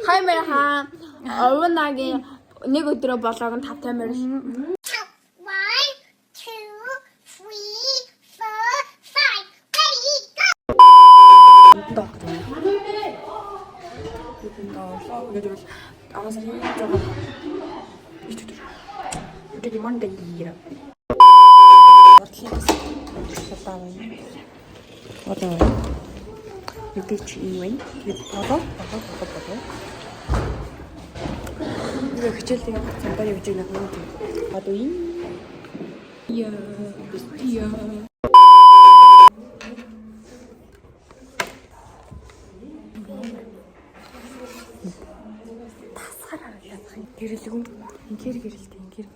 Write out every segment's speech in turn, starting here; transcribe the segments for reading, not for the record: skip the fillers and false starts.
카메라 어긋나게 내고 들어 봐서 다 카메라. 1, 2, 3, 4, 5, ready, go! 알아서 해줘가. 이렇게 만데 이라. 어떤 이렇게 주인공 봐봐. 이거 그칠 때가 잠깐 여기 지나 보는데 아도인 이야 이야 다 살아라 게릴리고 인게리 게릴때 인게리 게릴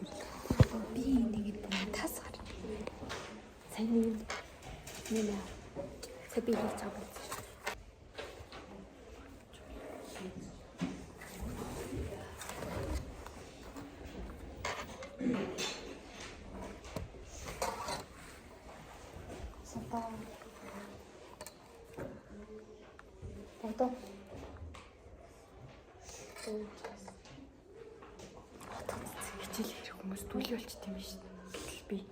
비 인게리 보면 다 살아 새는 내가 새비를 잡았지 어떤 хичээл хэрэг хүмүүс дүүли болчих тийм биш би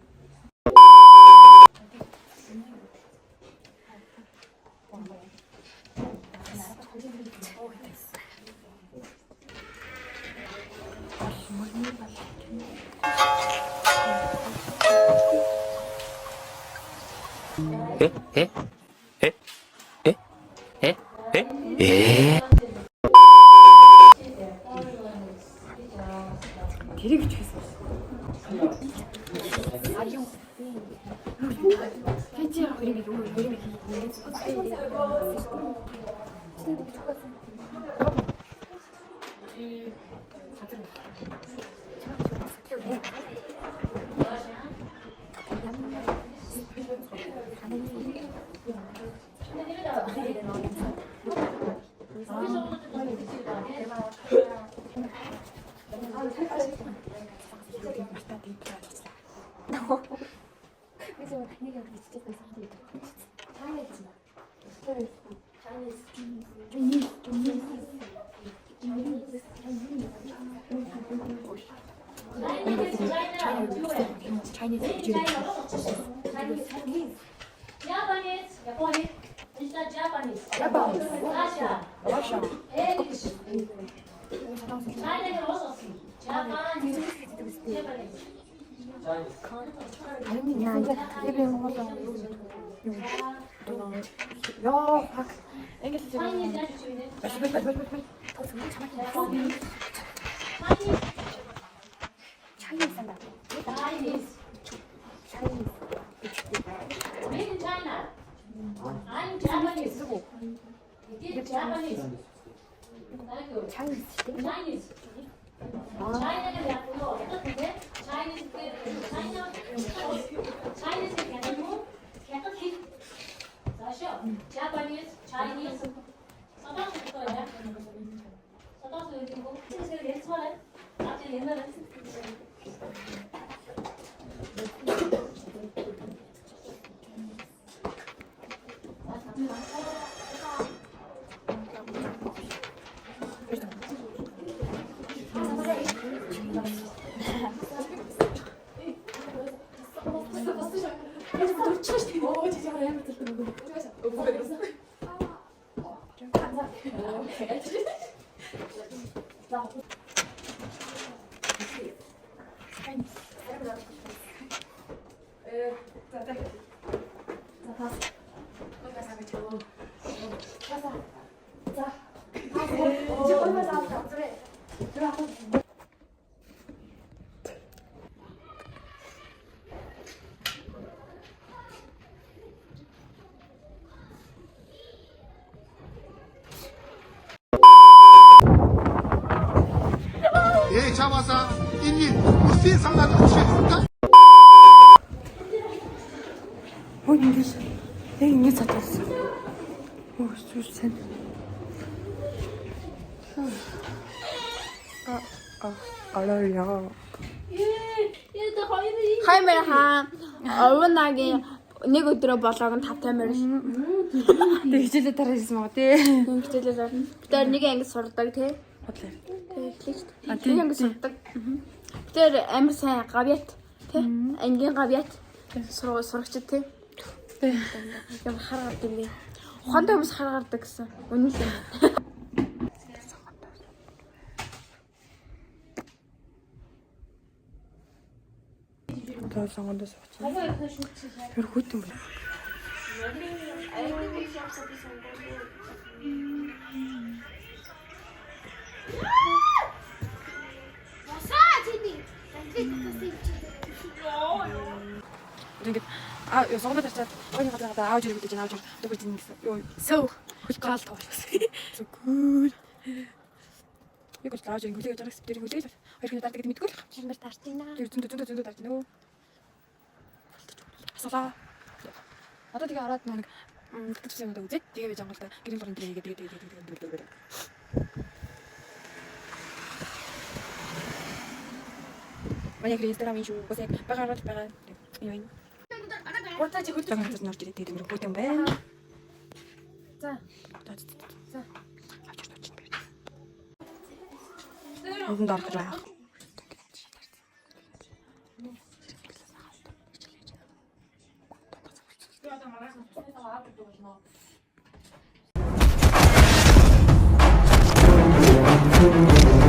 тэрийг ч гэсэн Japanese. Is that Japanese? Russia. China also. Japanese. Made in China. I'm Japanese. It is Japanese. Thank you. Chinese. China가 약간 어떻게? Chinese China. Chinese 약간 뭐? 약간 히. 다시요. Japanese, Chinese. 서당부터야. 서당도 이렇게 뭐 옛날에 아주 옛날에. 예, 잡아서 인린 무슨 상관없이 ингэж яг ингэж цацсан. Оо зүрсэн. 알아요. 카메라 어긋나게 내고 들어 봐서 다 카메라. Тэг хичээлээ тараас маа тий. Хичээлээр орно. Тэр нэг анги сурдаг тий. Бодлоо. Тэг эхлэж. А, Нэг анги сурдаг. Тэр амар сайн гавьяат тий. Ангийн гавьяат. Сурагчд тий. Ямар харгардаг вэ? Ухаантай хүмүүс харгардаг гэсэн. Үнэн л юм. Тоо сонгондоо сууч. Тэр хүүтэн бэ. Ингээд ёо сонгоод очиад ойн гадаа аавж ирэх гэж аавж дөгөж ин гэсэн. Ёо сөө гал тоо. So cool. Яг л аавж ирэх хүлээж байгаа тэр хүлээж хоёр хүн дардаг гэдэг мэдгүй л. Амар тартина. Тэр зөндөө дардаг нөө. Асалаа. Одоо тэгээ хараад нэг тэгсэн юм даа үзээ. Тэгээ байж ангалта гэрэл гарын дээр тэгээд. Манай Instagram-ийн шүү. Босяг багаарч байгаа. Юу юм? Уртаа чи хөдөлгөөн хатаж норж ирээд тэгээд мөр хүүтэн байна. За. За. Авч ирж байна. Одон дорж байгаа. Thank you.